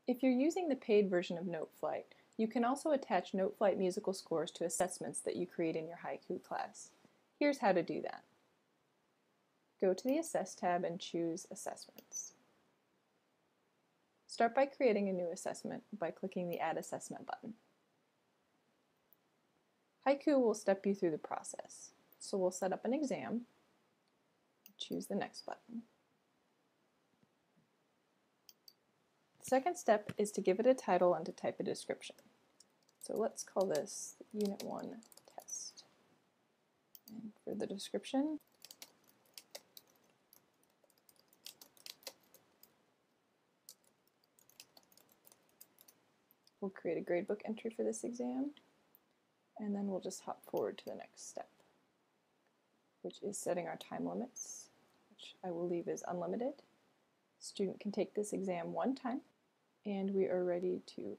If you're using the paid version of Noteflight, you can also attach Noteflight musical scores to assessments that you create in your Haiku class. Here's how to do that. Go to the Assess tab and choose Assessments. Start by creating a new assessment by clicking the Add Assessment button. Haiku will step you through the process, so we'll set up an exam, choose the Next button. The second step is to give it a title and to type a description. So let's call this Unit 1 Test. And for the description, we'll create a gradebook entry for this exam, and then we'll just hop forward to the next step, which is setting our time limits, which I will leave as unlimited. Student can take this exam one time, and we are ready to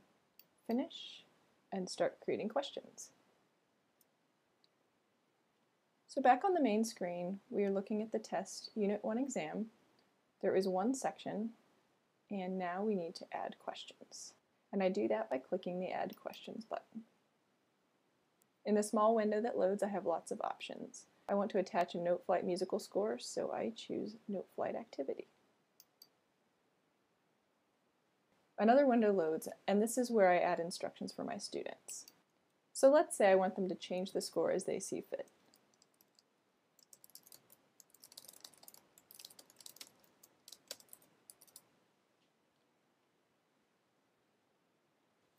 finish and start creating questions. So back on the main screen, we are looking at the test Unit 1 exam. There is one section, and now we need to add questions. And I do that by clicking the Add Questions button. In the small window that loads, I have lots of options. I want to attach a Noteflight musical score, so I choose Noteflight Activity. Another window loads, and this is where I add instructions for my students. So let's say I want them to change the score as they see fit.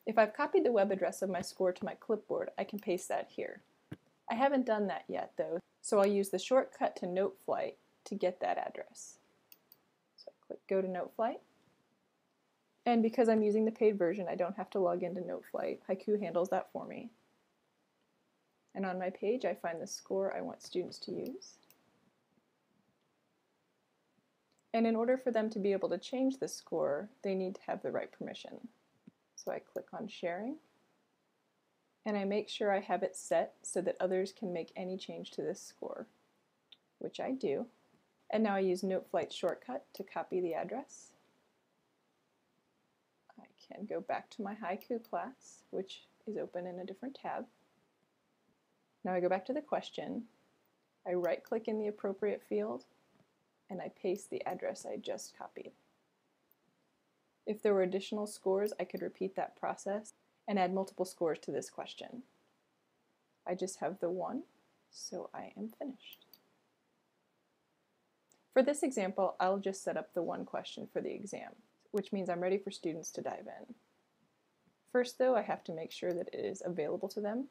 If I've copied the web address of my score to my clipboard, I can paste that here. I haven't done that yet though, so I'll use the shortcut to Noteflight to get that address. So I click Go to Noteflight, and because I'm using the paid version, I don't have to log into Noteflight. Haiku handles that for me. And on my page, I find the score I want students to use. And in order for them to be able to change the score, they need to have the right permission. So I click on Sharing, and I make sure I have it set so that others can make any change to this score, which I do. And now I use Noteflight's shortcut to copy the address. I can go back to my Haiku class, which is open in a different tab. Now I go back to the question, I right-click in the appropriate field, and I paste the address I just copied. If there were additional scores, I could repeat that process and add multiple scores to this question. I just have the one, so I am finished. For this example, I'll just set up the one question for the exam, which means I'm ready for students to dive in. First though, I have to make sure that it is available to them,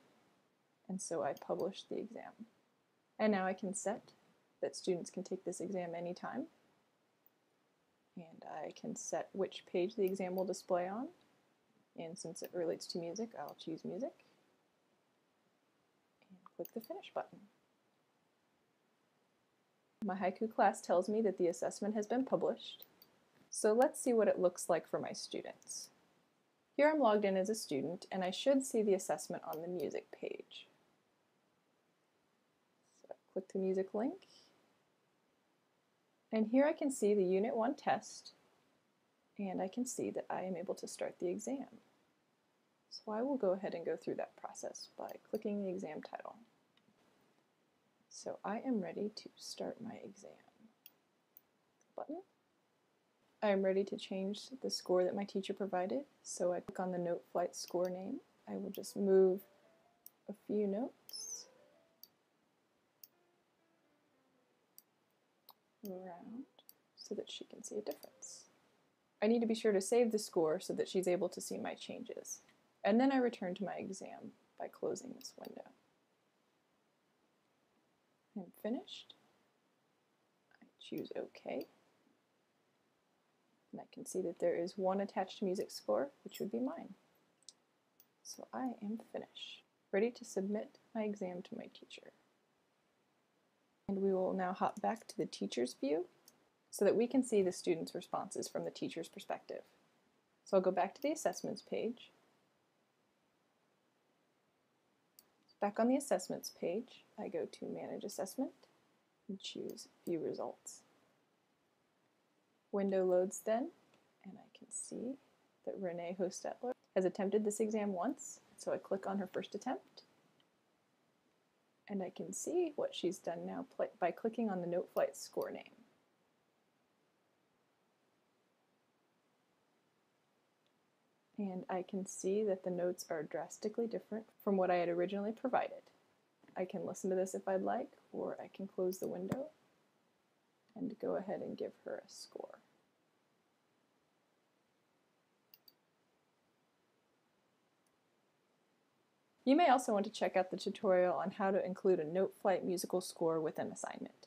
and so I publish the exam. And now I can set that students can take this exam anytime. And I can set which page the exam will display on. And since it relates to music, I'll choose music. And click the Finish button. My Haiku class tells me that the assessment has been published. So let's see what it looks like for my students. Here I'm logged in as a student, and I should see the assessment on the music page. So I click the music link. And here I can see the Unit 1 test, and I can see that I am able to start the exam. So I will go ahead and go through that process by clicking the exam title. So I am ready to start my exam. Button. I am ready to change the score that my teacher provided, so I click on the Noteflight score name. I will just move a few notes around so that she can see a difference. I need to be sure to save the score so that she's able to see my changes. And then I return to my exam by closing this window. I'm finished. I choose OK. And I can see that there is one attached music score, which would be mine. So I am finished, ready to submit my exam to my teacher. And we will now hop back to the teacher's view so that we can see the students' responses from the teacher's perspective. So I'll go back to the assessments page. Back on the assessments page, I go to Manage Assessment and choose View Results. Window loads then, and I can see that Renee Hostetler has attempted this exam once, so I click on her first attempt, and I can see what she's done now by clicking on the Noteflight score name. And I can see that the notes are drastically different from what I had originally provided. I can listen to this if I'd like, or I can close the window and go ahead and give her a score. You may also want to check out the tutorial on how to include a Noteflight musical score with an assignment.